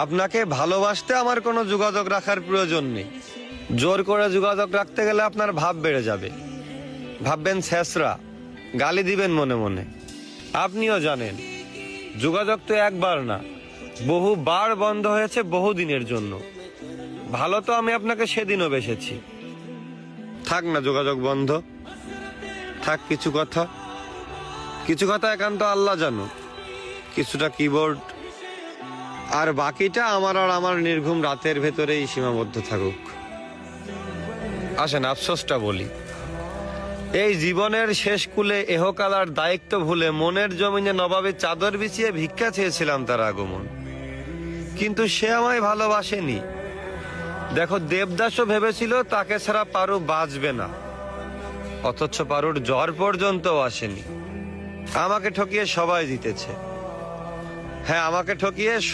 আপনাকে ভালোবাসতে আমার কোনো যোগাযোগ রাখার প্রয়োজন নেই। জোর করে যোগাযোগ রাখতে গেলে আপনার ভাব বেড়ে যাবে, ভাববেন ছেঁচড়া, গালি দিবেন মনে মনে। আপনিও জানেন যোগাযোগ তো একবার না, বহুবার বন্ধ হয়েছে বহুদিনের জন্য। ভালো তো আমি আপনাকে সেদিনও বেসেছি। থাক না যোগাযোগ বন্ধ, থাক কিছু কথা একান্ত আল্লাহ জানুক, কিছুটা কিবোর্ড, আর বাকিটা আমার আর আমার নির্ঘুম রাতের ভেতরেই সীমাবদ্ধ থাকুক। আসেন আফসোসটা বলি, এই জীবনের শেষ কুলে এহকালার দায়িত্ব ভুলে মনের জমিনে নবাবে চাদর বিছিয়ে ভিক্ষা চেয়েছিলাম তার আগমন, কিন্তু সে আমায় ভালোবাসেনি। দেখো দেবদাসও ভেবেছিল তাকে ছাড়া পারু বাঁচবে না, অথচ পারুর জ্বর পর্যন্ত আসেনি। আমাকে ঠকিয়ে সবাই জিতেছে। হ্যাঁ, আমাকে ঠকিয়ে